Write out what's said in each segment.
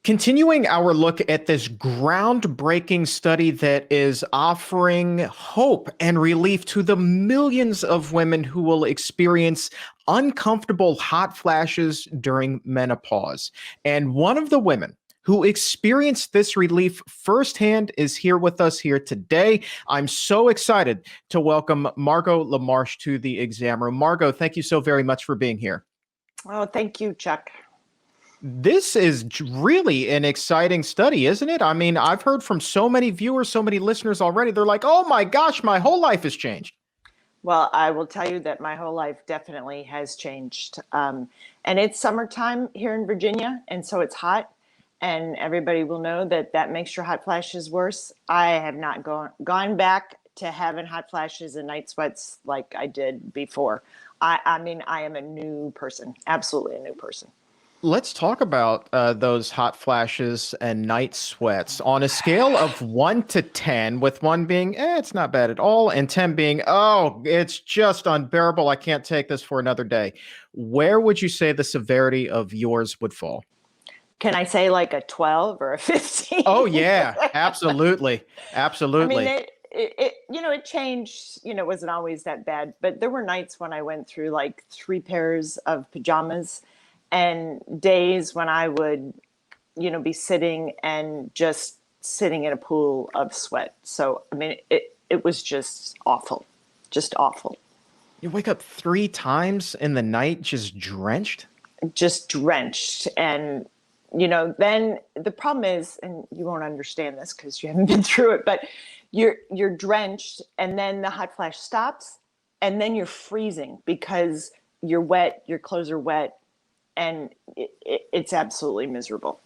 Continuing our look at this groundbreaking study that is offering hope and relief to the millions of women who will experience uncomfortable hot flashes during menopause. And one of the women who experienced this relief firsthand is here with us here today. I'm so excited to welcome Margo LaMarche to the exam room. Margo, thank you so very much for being here. Oh, thank you, Chuck. This is really an exciting study, isn't it? I mean, I've heard from so many viewers, so many listeners already. They're like, oh my gosh, my whole life has changed. Well, I will tell you that my whole life definitely has changed. And it's summertime here in Virginia, and so it's hot. And everybody will know that that makes your hot flashes worse. I have not gone back to having hot flashes and night sweats like I did before. I mean, I am a new person, absolutely a new person. Let's talk about those hot flashes and night sweats on a scale of 1 to 10, with one being, it's not bad at all, and 10 being, oh, it's just unbearable. I can't take this for another day. Where would you say the severity of yours would fall? Can I say like a 12 or a Oh, 15? yeah, absolutely. I mean, Absolutely. it changed, it wasn't always that bad, but there were nights when I went through like three pairs of pajamas and days when I would, be sitting and just sitting in a pool of sweat. So, I mean, it was just awful, just awful, You wake up 3 times in the night just drenched? just drenched. And, then the problem is, and you won't understand this because you haven't been through it, but you're drenched and then the hot flash stops and then you're freezing because you're wet, your clothes are wet, and it's absolutely miserable.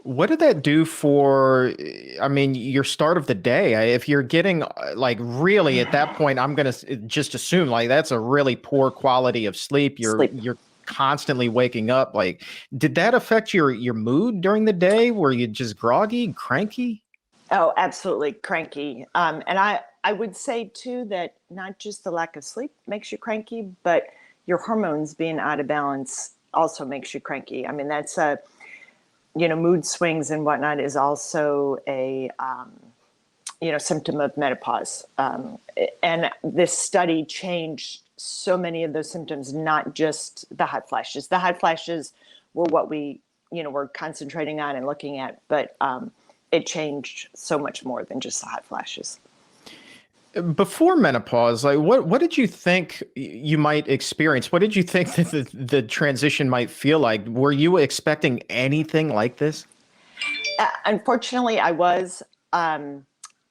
What did that do for, I mean, your start of the day? If you're getting like really at that point, I'm gonna just assume like that's a really poor quality of sleep. You're Sleep. you're constantly waking up. Like, did that affect your mood during the day? Were you just groggy, cranky? Oh, absolutely cranky. And I would say too that not just the lack of sleep makes you cranky, but your hormones being out of balance also makes you cranky. I mean, that's mood swings and whatnot is also a symptom of menopause. And this study changed so many of those symptoms, not just the hot flashes. The hot flashes were what we were concentrating on and looking at, but it changed so much more than just the hot flashes. Before menopause, like what did you think you might experience? What did you think that the transition might feel like? Were you expecting anything like this? Unfortunately, I was.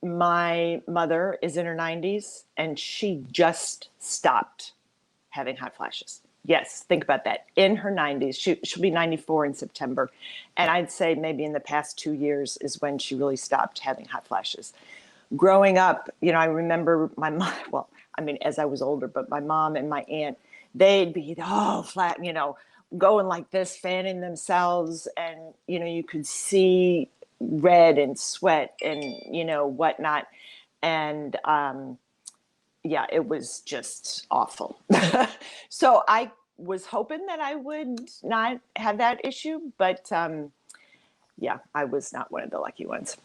My mother is in her 90s and she just stopped having hot flashes. Yes, think about that. In her 90s, she'll be 94 in September. And I'd say maybe in the past 2 years is when she really stopped having hot flashes. Growing up, I remember my mom, well, I mean, as I was older, but my mom and my aunt, they'd be all flat, going like this, fanning themselves. And, you could see red and sweat and, whatnot. And yeah, it was just awful. So I was hoping that I would not have that issue, but yeah, I was not one of the lucky ones.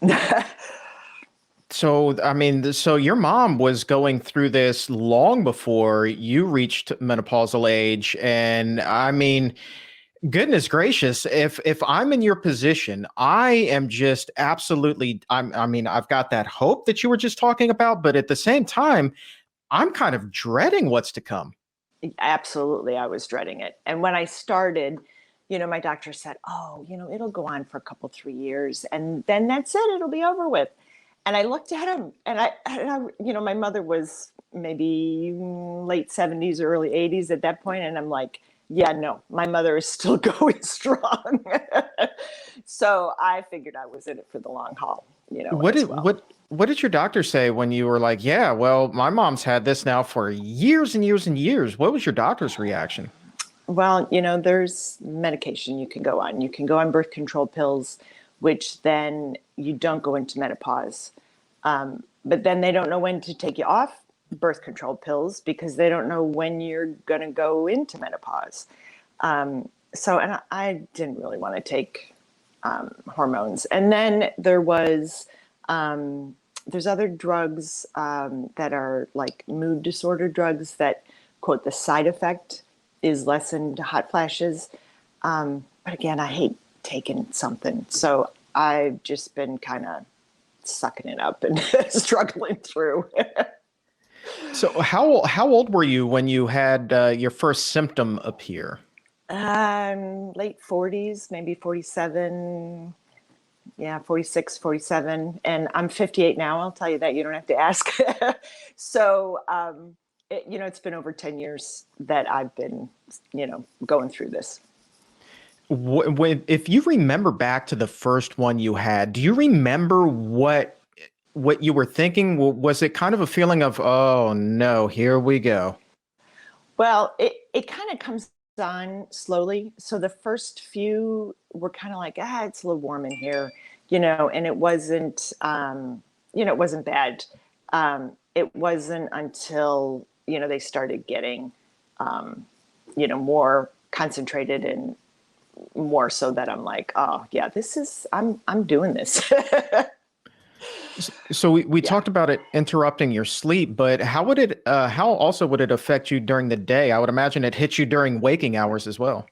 So, I mean, so your mom was going through this long before you reached menopausal age. And I mean, goodness gracious, if I'm in your position, I am just absolutely, I mean, I've got that hope that you were just talking about, but at the same time, I'm kind of dreading what's to come. Absolutely, I was dreading it. And when I started, my doctor said, "Oh, it'll go on for a couple, 3 years, and then that's it. It'll be over with." And I looked at him, and my mother was maybe late 70s or early 80s at that point, and I'm like, "Yeah, no, my mother is still going strong." So I figured I was in it for the long haul, What as did well. what did your doctor say when you were like, "Yeah, well, my mom's had this now for years and years and years." What was your doctor's reaction? Well, there's medication you can go on. You can go on birth control pills, which then you don't go into menopause. But then they don't know when to take you off birth control pills because they don't know when you're going to go into menopause. And I didn't really want to take hormones. And then there's other drugs that are like mood disorder drugs that, quote, the side effect is lessened hot flashes. But again, I hate taking something. So I've just been kind of sucking it up and struggling through. So how old were you when you had your first symptom appear? Late 40s, maybe 47. Yeah, 46, 47. And I'm 58 now. I'll tell you that. You don't have to ask. So, it's been over 10 years that I've been, going through this. If you remember back to the first one you had, do you remember what you were thinking? Was it kind of a feeling of, oh no, here we go? Well, it kind of comes on slowly. So the first few were kind of like, it's a little warm in here, and it wasn't bad. It wasn't until, they started getting, more concentrated and more so that I'm like, oh yeah, I'm doing this. So we Yeah. talked about it interrupting your sleep, but how also would it affect you during the day? I would imagine it hits you during waking hours as well.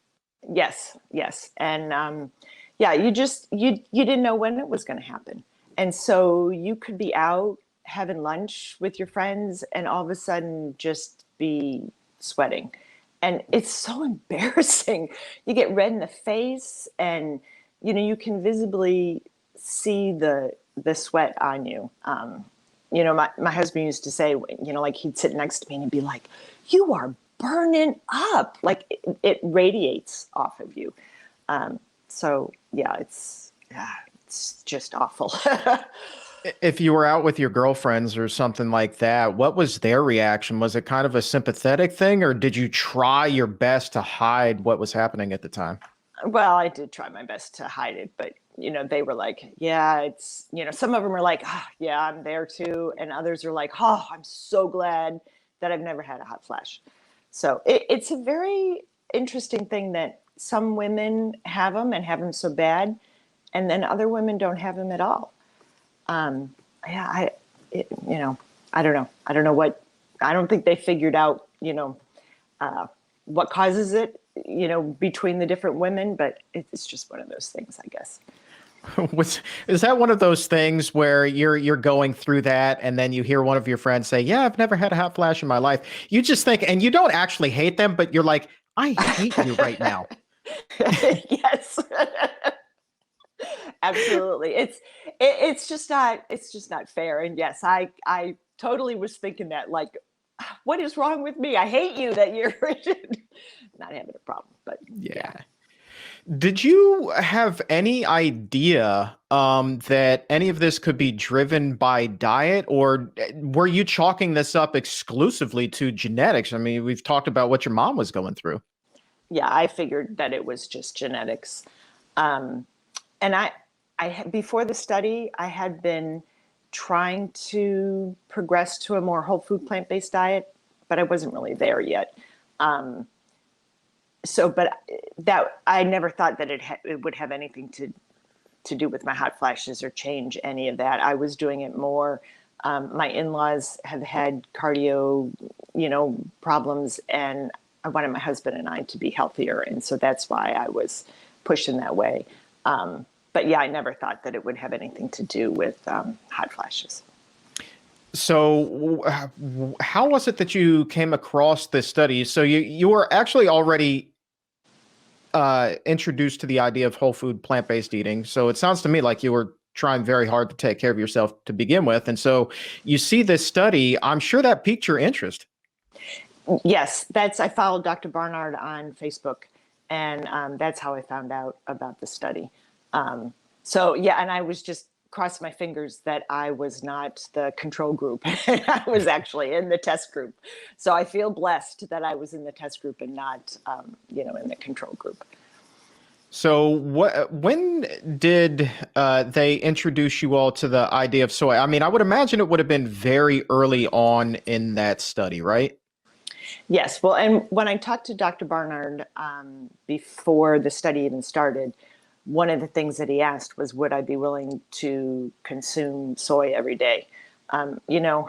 Yes, yes. And yeah, you didn't know when it was going to happen. And so you could be out having lunch with your friends and all of a sudden just be sweating. And it's so embarrassing. You get red in the face and you can visibly see the sweat on you. My husband used to say, like he'd sit next to me and he'd be like, "You are burning up." Like it radiates off of you. So yeah, it's just awful. If you were out with your girlfriends or something like that, what was their reaction? Was it kind of a sympathetic thing, or did you try your best to hide what was happening at the time? Well, I did try my best to hide it, but they were like, yeah, some of them are like, oh, yeah, I'm there too. And others are like, oh, I'm so glad that I've never had a hot flash. So it's a very interesting thing that some women have them and have them so bad, and then other women don't have them at all. Yeah, I don't know. I don't know I don't think they figured out, what causes it, between the different women, but it's just one of those things, I guess. Is that one of those things where you're going through that and then you hear one of your friends say, "Yeah, I've never had a hot flash in my life." You just think, and you don't actually hate them, but you're like, "I hate you right now." Yes. Absolutely. It's just not fair. And yes, I totally was thinking that, like, what is wrong with me? I hate you that you're not having a problem. But Yeah. yeah. Did you have any idea that any of this could be driven by diet, or were you chalking this up exclusively to genetics? I mean, we've talked about what your mom was going through. Yeah, I figured that it was just genetics. Um, and before the study, I had been trying to progress to a more whole food plant-based diet, but I wasn't really there yet. Um, but that I never thought that it would have anything to do with my hot flashes or change any of that. I was doing it more. My in-laws have had cardio, problems, and I wanted my husband and I to be healthier, and so that's why I was pushing that way. But yeah, I never thought that it would have anything to do with hot flashes. So, how was it that you came across this study? So you were actually already introduced to the idea of whole food plant-based eating. So it sounds to me like you were trying very hard to take care of yourself to begin with. And so you see this study, I'm sure that piqued your interest. Yes, I followed Dr. Barnard on Facebook, and that's how I found out about the study. So yeah, and I was just crossed my fingers that I was not the control group. I was actually in the test group. So I feel blessed that I was in the test group and not, in the control group. So when did they introduce you all to the idea of soy? I mean, I would imagine it would have been very early on in that study, right? Yes, well, and when I talked to Dr. Barnard before the study even started, one of the things that he asked was, would I be willing to consume soy every day? You know,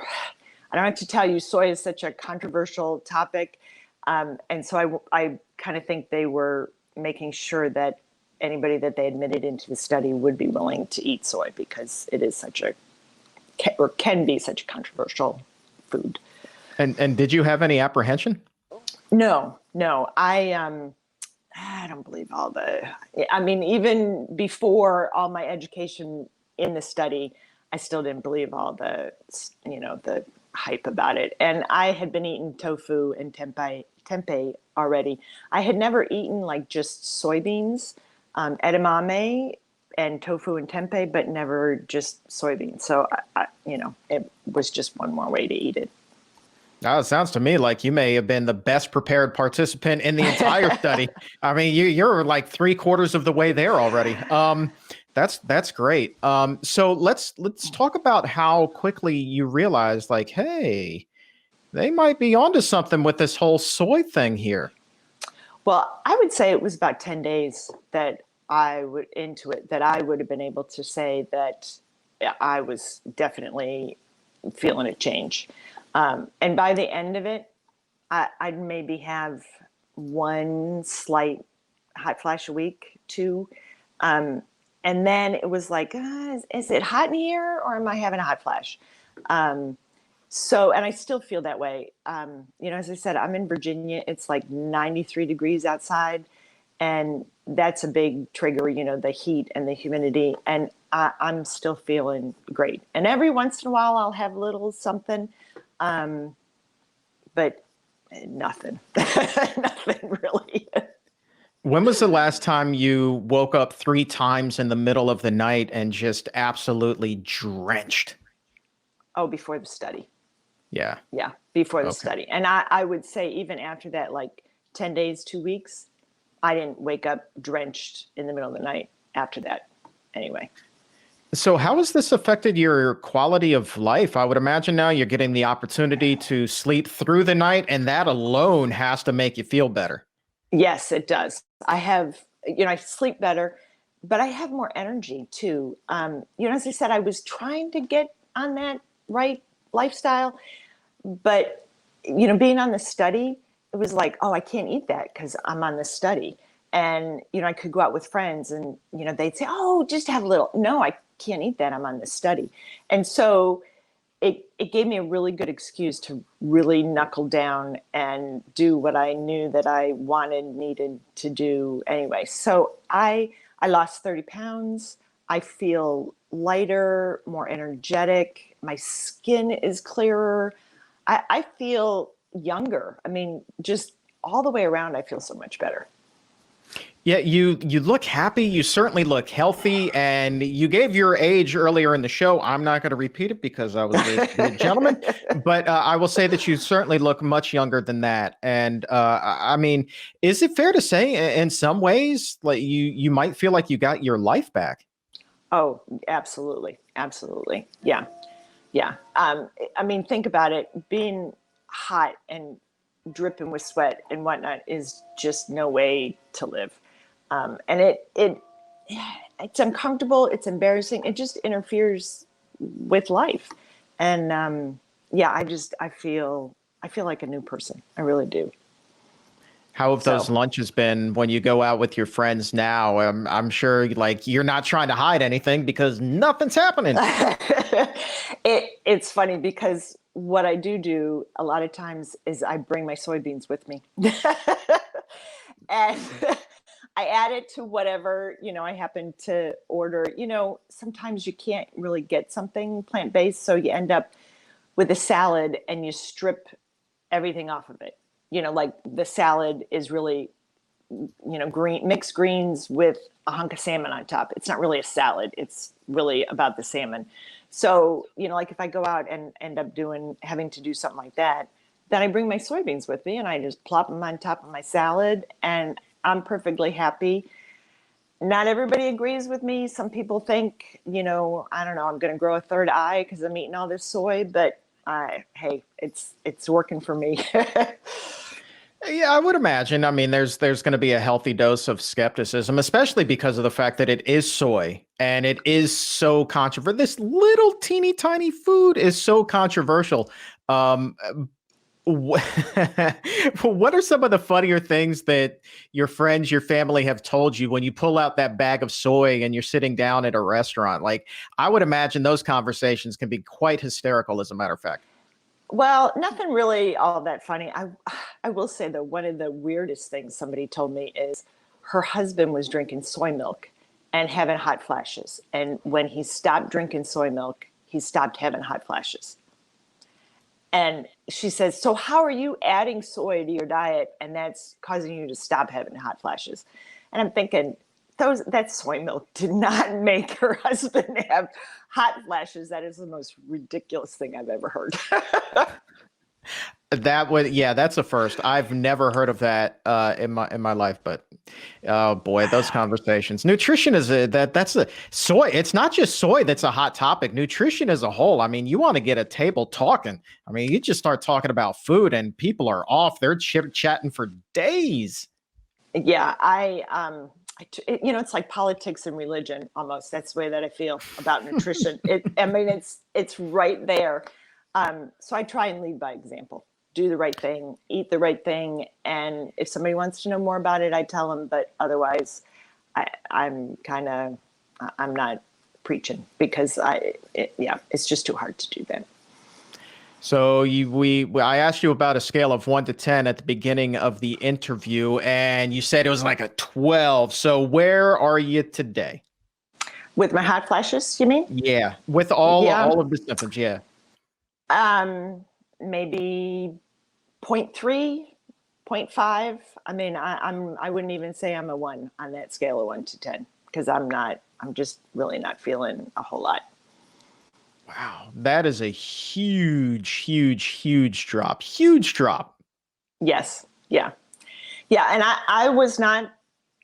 I don't have to tell you, soy is such a controversial topic. And so I kind of think they were making sure that anybody that they admitted into the study would be willing to eat soy, because it is such a, or can be such a controversial food. And did you have any apprehension? No, no, I don't believe all the, I mean, even before all my education in the study, I still didn't believe all the, the hype about it. And I had been eating tofu and tempeh already. I had never eaten like just soybeans, edamame and tofu and tempeh, but never just soybeans. So, it was just one more way to eat it. Oh, it sounds to me like you may have been the best prepared participant in the entire study. I mean, you're like three-quarters of the way there already. That's great. So let's talk about how quickly you realized, like, hey, they might be onto something with this whole soy thing here. Well, I would say it was about 10 days that I would into it, that I would have been able to say that I was definitely feeling a change. And by the end of it, I'd maybe have one slight hot flash a week, two. And then it was like, is it hot in here, or am I having a hot flash? So, and I still feel that way. As I said, I'm in Virginia. It's like 93 degrees outside. And that's a big trigger, the heat and the humidity. And I'm still feeling great. And every once in a while, I'll have a little something, but nothing, nothing really. When was the last time you woke up three times in the middle of the night and just absolutely drenched? Oh, before the study. Yeah. Yeah, before the Okay. study. And I would say even after that, like 10 days, 2 weeks, I didn't wake up drenched in the middle of the night after that anyway. So how has this affected your quality of life? I would imagine now you're getting the opportunity to sleep through the night, and that alone has to make you feel better. Yes, it does. I sleep better, but I have more energy too. As I said, I was trying to get on that right lifestyle, but being on the study, it was like, oh, I can't eat that because I'm on the study. And I could go out with friends, and they'd say, oh, just have a little. No, I can't eat that, I'm on the study. And so it gave me a really good excuse to really knuckle down and do what I knew that I needed to do anyway. So I lost 30 pounds. I feel lighter, more energetic. My skin is clearer. I feel younger. I mean, just all the way around, I feel so much better. Yeah, you look happy. You certainly look healthy, and you gave your age earlier in the show. I'm not going to repeat it because I was the gentleman, but I will say that you certainly look much younger than that. And I mean, is it fair to say, in some ways, like you might feel like you got your life back? Oh, absolutely. Absolutely. Yeah. Yeah. I mean, think about it. Being hot and dripping with sweat and whatnot is just no way to live. And it's uncomfortable. It's embarrassing. It just interferes with life. And yeah, I feel like a new person. I really do. How have those So lunches been when you go out with your friends now? I'm sure like you're not trying to hide anything because nothing's happening. it's funny because what I do a lot of times is I bring my soybeans with me. And I add it to whatever, I happen to order. Sometimes you can't really get something plant-based, so you end up with a salad and you strip everything off of it. Like the salad is really, green mixed greens with a hunk of salmon on top. It's not really a salad. It's really about the salmon. So, like if I go out and end up having to do something like that, then I bring my soybeans with me and I just plop them on top of my salad and I'm perfectly happy. Not everybody agrees with me. Some people think, I don't know, I'm going to grow a third eye because I'm eating all this soy, but hey, it's working for me. Yeah, I would imagine. I mean, there's going to be a healthy dose of skepticism, especially because of the fact that it is soy and it is so controversial. This little teeny tiny food is so controversial. Um, wh- what are some of the funnier things that your friends, your family have told you when you pull out that bag of soy and you're sitting down at a restaurant? Like, I would imagine those conversations can be quite hysterical, as a matter of fact. Well, nothing really all that funny. I will say though, one of the weirdest things somebody told me is her husband was drinking soy milk and having hot flashes. And when he stopped drinking soy milk, he stopped having hot flashes. And she says, "So how are you adding soy to your diet and that's causing you to stop having hot flashes?" And I'm thinking, that soy milk did not make her husband have hot flashes. That is the most ridiculous thing I've ever heard. That would, yeah, that's a first. I've never heard of that in my life, but oh boy, those conversations. Nutrition is that's a soy. It's not just soy that's a hot topic. Nutrition as a whole. I mean, you want to get a table talking. I mean, you just start talking about food and people are off. They're chit chatting for days. Yeah, it's like politics and religion almost. That's the way that I feel about nutrition. I mean, it's right there. So I try and lead by example. Do the right thing, eat the right thing, and if somebody wants to know more about it, I tell them. But otherwise, I'm kind of I'm not preaching because it's just too hard to do that. So I asked you about a scale of 1 to 10 at the beginning of the interview, and you said it was like a 12. So where are you today? With my hot flashes, you mean? Yeah, with Yeah, all of the symptoms. Yeah. maybe point 0.3, point 0.5. I mean, I wouldn't even say I'm a 1 on that scale of 1 to 10 because I'm just really not feeling a whole lot. Wow, that is a huge, huge, huge drop. Huge drop. Yes. Yeah. Yeah. And I was not,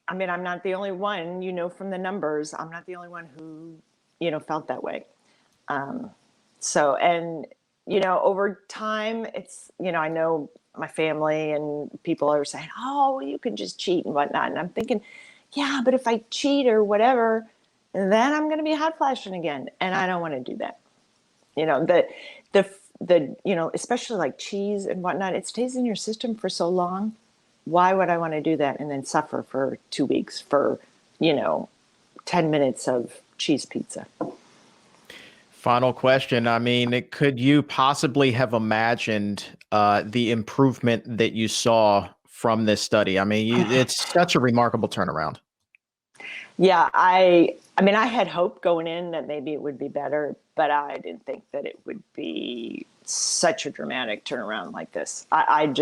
I mean, I'm not the only one, from the numbers, I'm not the only one who, felt that way. So, and, over time, I know my family and people are saying, "Oh, well, you can just cheat and whatnot." And I'm thinking, yeah, but if I cheat or whatever, then I'm going to be hot flashing again. And I don't want to do that. The, especially like cheese and whatnot, it stays in your system for so long. Why would I want to do that and then suffer for 2 weeks for, you know, 10 minutes of cheese pizza? Final question. I mean, could you possibly have imagined the improvement that you saw from this study? I mean, it's such a remarkable turnaround. Yeah, I mean, I had hope going in that maybe it would be better, but I didn't think that it would be such a dramatic turnaround like this. I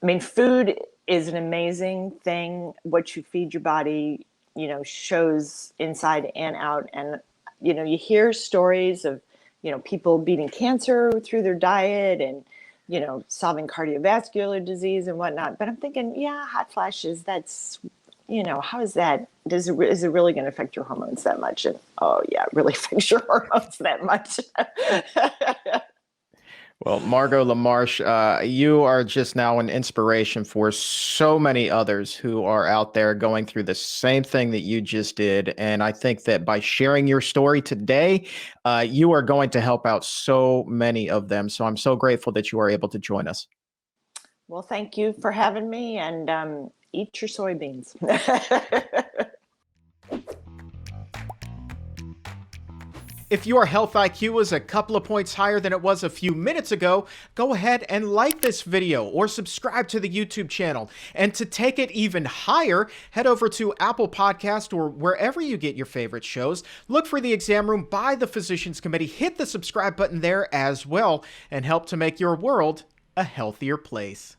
mean, food is an amazing thing. What you feed your body, shows inside and out. And, you hear stories of, people beating cancer through their diet and, solving cardiovascular disease and whatnot. But I'm thinking, yeah, hot flashes, how is that? Is it really going to affect your hormones that much? And oh, yeah, it really affects your hormones that much. Well, Margo LaMarche, you are just now an inspiration for so many others who are out there going through the same thing that you just did. And I think that by sharing your story today, you are going to help out so many of them. So I'm so grateful that you are able to join us. Well, thank you for having me, and eat your soybeans. If your health IQ is a couple of points higher than it was a few minutes ago, go ahead and like this video or subscribe to the YouTube channel. And to take it even higher, head over to Apple Podcast or wherever you get your favorite shows. Look for the Exam Room by the Physicians Committee. Hit the subscribe button there as well and help to make your world a healthier place.